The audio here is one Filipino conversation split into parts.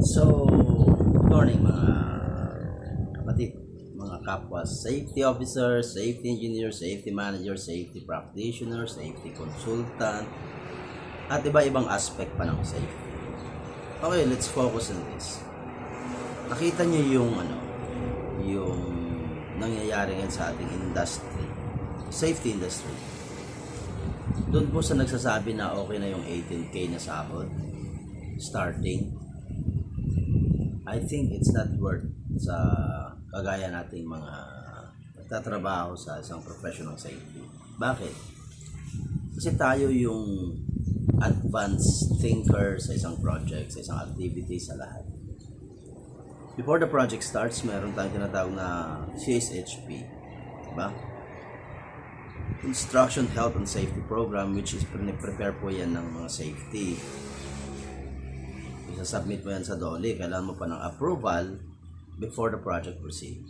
So, good morning mga kapatid, mga kapwa safety officer, safety engineer, safety manager, safety practitioner, safety consultant, at iba-ibang aspect pa ng safety. Okay, let's focus on this. Nakita niyo yung nangyayari ngayon sa ating industry, safety industry. Doon po sa nagsasabi na okay na yung 18K na sahod, starting, I think it's not worth sa kagaya nating mga nagtatrabaho sa isang professional safety. Bakit? Kasi tayo yung advanced thinker sa isang project, sa isang activity, sa lahat. Before the project starts, meron tayong tinatawag na CSHP, diba? Instruction, Health and Safety Program, which is prepare po yan ng mga safety. Isasubmit mo yan sa DOLE, kailangan mo pa ng approval before the project proceed.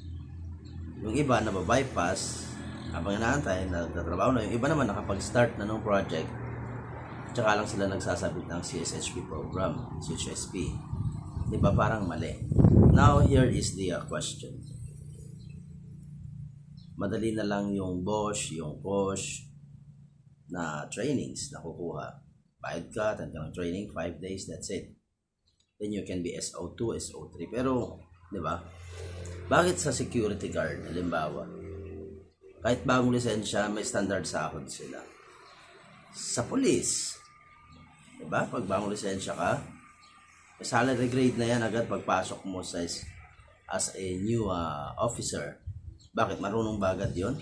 Yung iba na bypass habang inaantay, nagtatrabaho na. Yung iba naman nakapag-start na ng project, tsaka lang sila nagsasabit ng CSHP program, CHSP. Diba parang mali? Now, here is the question. Madali na lang yung BOSH, yung POSH na trainings na kukuha. Bayad ka, tanong training, 5 days, that's it. Then you can be SO2, SO3. Pero, di ba? Bakit sa security guard, halimbawa, kahit bagong lisensya, may standard sahod sila. Sa police, di ba? Pag bagong lisensya ka, may salary grade na yan agad pagpasok mo sa as a new officer. Bakit? Marunong ba agad yun?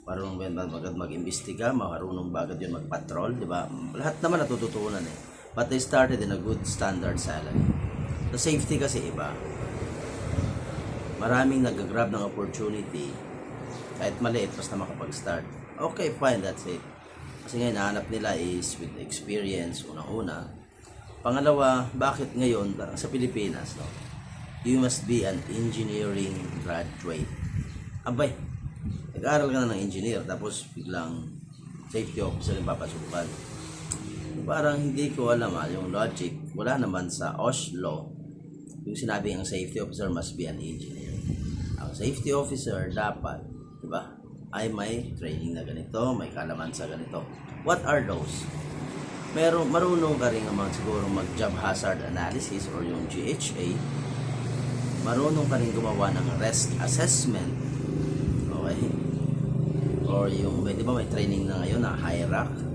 Marunong ba agad mag-imbestiga? Marunong ba agad yun mag-patrol? Di ba? Lahat naman natututunan eh. But they started in a good standard salary. The safety kasi iba. Maraming nag-grab ng opportunity kahit maliit basta makapag-start. Okay, fine, that's it. Kasi ngayon, nahanap nila is with experience, unang-una. Pangalawa, bakit ngayon sa Pilipinas, no? You must be an engineering graduate. Abay, nag-aaral ka na ng engineer tapos biglang safety officer yung papasukan. Parang hindi ko alam yung logic. Wala naman sa Oslo yung sinabi ang safety officer must be an engineer. Ang safety officer dapat, di ba, ay may training na ganito, may kalaman sa ganito. What are those? Marunong ka rin naman siguro mag-job hazard analysis or yung GHA. Marunong ka rin gumawa ng risk assessment. Okay? Or yung, di ba may training na ngayon na HIRAC,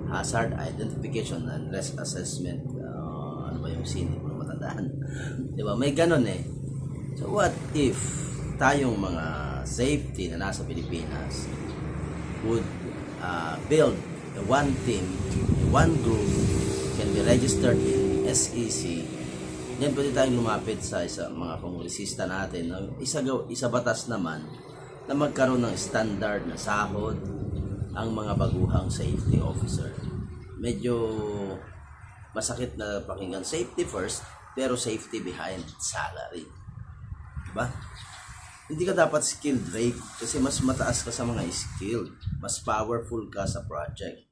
Hazard Identification and Risk Assessment. Ano ba yung scene? Hindi ko na matandaan. Diba? May ganun eh. So what if tayong mga safety na nasa Pilipinas would build one team, one group, can be registered in SEC. Yan pwede tayong lumapit sa mga kongresista natin. Isa batas naman na magkaroon ng standard na sahod ang mga baguhang safety officer. Medyo masakit na pakinggan safety first, pero safety behind salary. Diba? Hindi ka dapat skilled rate kasi mas mataas ka sa mga skilled. Mas powerful ka sa project.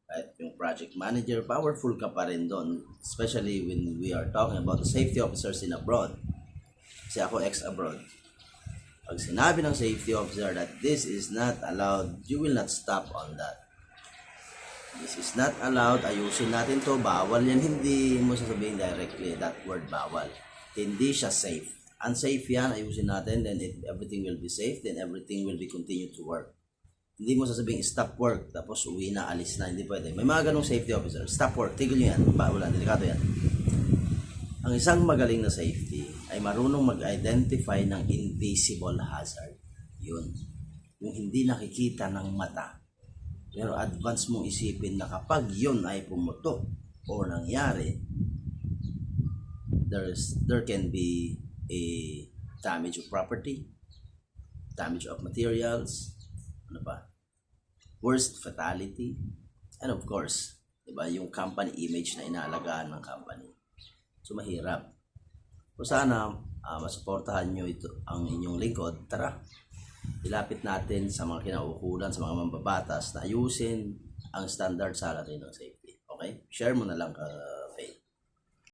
Kahit yung project manager, powerful ka pa rin doon. Especially when we are talking about the safety officers in abroad. Kasi ako ex-abroad. Pag sinabi ng safety officer that this is not allowed, you will not stop on that. This is not allowed, ayusin natin to, bawal yan, hindi mo sasabihin directly that word bawal. Hindi siya safe. Unsafe yan, ayusin natin, then everything will be safe, then everything will be continue to work. Hindi mo sasabihin stop work, tapos uwi na, alis na, hindi pwede. May mga ganong safety officer, stop work, tigil nyo yan, bawalan, delikado yan. Ang isang magaling na safety ay marunong mag-identify ng invisible hazard. Yun. Yung hindi nakikita ng mata. Pero advance mong isipin na kapag yun ay pumutok o nangyari, there can be a damage of property, damage of materials, ano pa? Worst, fatality, and of course, diba, yung company image na inaalagaan ng company. So, mahirap. So, sana masuportahan nyo ito, ang inyong lingkod. Tara, ilapit natin sa mga kinaukulan, sa mga mambabatas na ayusin ang standard salary ng safety. Okay? Share mo na lang, Faith.